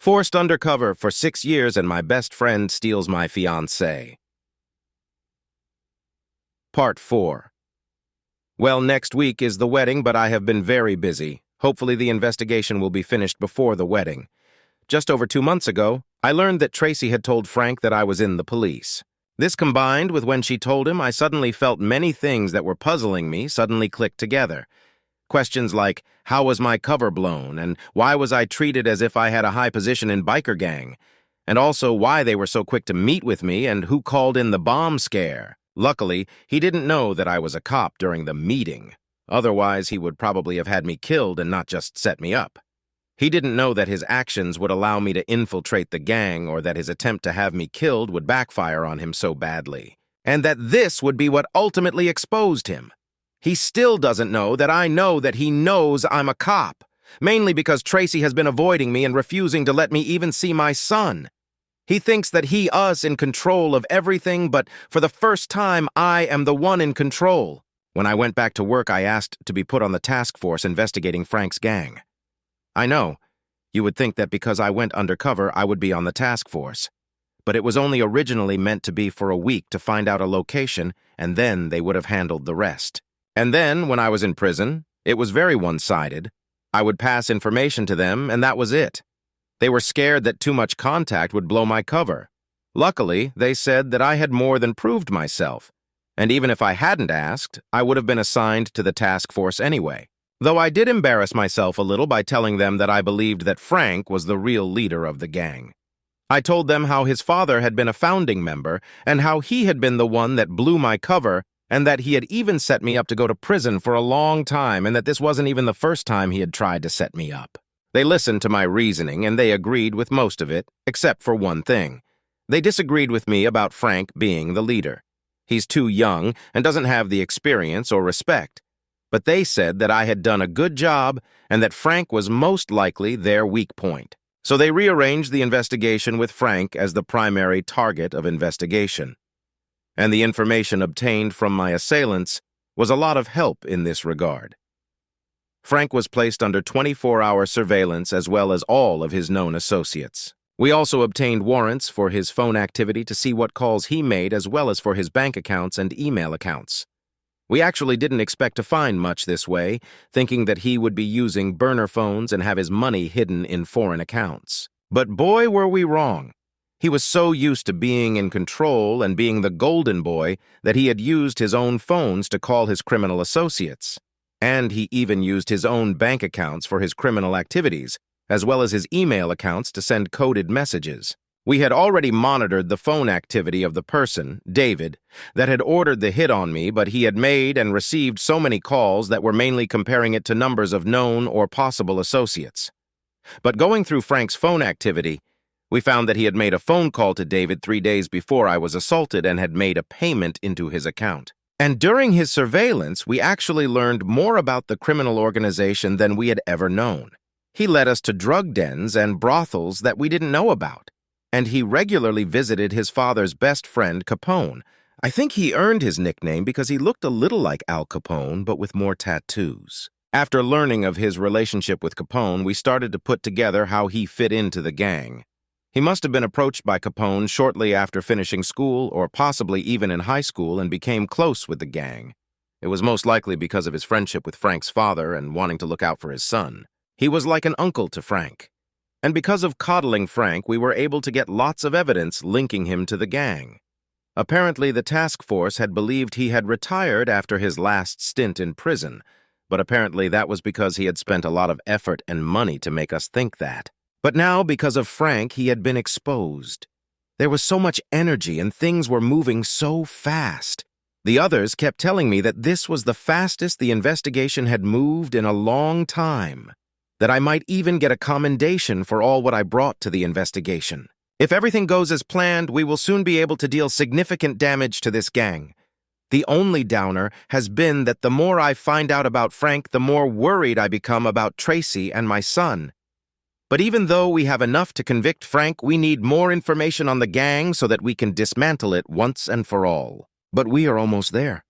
Forced undercover for 6 years and my best friend steals my fiancé. Part 4. Well, next week is the wedding, but I have been very busy. Hopefully the investigation will be finished before the wedding. Just over 2 months ago, I learned that Tracy had told Frank that I was in the police. This combined with when she told him, I suddenly felt many things that were puzzling me suddenly clicked together. Questions like, how was my cover blown, and why was I treated as if I had a high position in biker gang, and also why they were so quick to meet with me and who called in the bomb scare. Luckily, he didn't know that I was a cop during the meeting. Otherwise, he would probably have had me killed and not just set me up. He didn't know that his actions would allow me to infiltrate the gang or that his attempt to have me killed would backfire on him so badly, and that this would be what ultimately exposed him. He still doesn't know that he knows I'm a cop, mainly because Tracy has been avoiding me and refusing to let me even see my son. He thinks that us in control of everything, but for the first time, I am the one in control. When I went back to work, I asked to be put on the task force investigating Frank's gang. I know, you would think that because I went undercover, I would be on the task force. But it was only originally meant to be for a week to find out a location, and then they would have handled the rest. And then, when I was in prison, it was very one-sided. I would pass information to them, and that was it. They were scared that too much contact would blow my cover. Luckily, they said that I had more than proved myself, and even if I hadn't asked, I would have been assigned to the task force anyway. Though I did embarrass myself a little by telling them that I believed that Frank was the real leader of the gang. I told them how his father had been a founding member, and how he had been the one that blew my cover, and that he had even set me up to go to prison for a long time, and that this wasn't even the first time he had tried to set me up. They listened to my reasoning, and they agreed with most of it, except for one thing. They disagreed with me about Frank being the leader. He's too young and doesn't have the experience or respect. But they said that I had done a good job and that Frank was most likely their weak point. So they rearranged the investigation with Frank as the primary target of investigation. And the information obtained from my assailants was a lot of help in this regard. Frank was placed under 24-hour surveillance as well as all of his known associates. We also obtained warrants for his phone activity to see what calls he made as well as for his bank accounts and email accounts. We actually didn't expect to find much this way, thinking that he would be using burner phones and have his money hidden in foreign accounts. But boy, were we wrong. He was so used to being in control and being the golden boy that he had used his own phones to call his criminal associates. And he even used his own bank accounts for his criminal activities, as well as his email accounts to send coded messages. We had already monitored the phone activity of the person, David, that had ordered the hit on me, but he had made and received so many calls that were mainly comparing it to numbers of known or possible associates. But going through Frank's phone activity, we found that he had made a phone call to David 3 days before I was assaulted and had made a payment into his account. And during his surveillance, we actually learned more about the criminal organization than we had ever known. He led us to drug dens and brothels that we didn't know about. And he regularly visited his father's best friend, Capone. I think he earned his nickname because he looked a little like Al Capone, but with more tattoos. After learning of his relationship with Capone, we started to put together how he fit into the gang. He must have been approached by Capone shortly after finishing school, or possibly even in high school, and became close with the gang. It was most likely because of his friendship with Frank's father and wanting to look out for his son. He was like an uncle to Frank. And because of coddling Frank, we were able to get lots of evidence linking him to the gang. Apparently, the task force had believed he had retired after his last stint in prison, but apparently that was because he had spent a lot of effort and money to make us think that. But now, because of Frank, he had been exposed. There was so much energy and things were moving so fast. The others kept telling me that this was the fastest the investigation had moved in a long time, that I might even get a commendation for all what I brought to the investigation. If everything goes as planned, we will soon be able to deal significant damage to this gang. The only downer has been that the more I find out about Frank, the more worried I become about Tracy and my son. But even though we have enough to convict Frank, we need more information on the gang so that we can dismantle it once and for all. But we are almost there.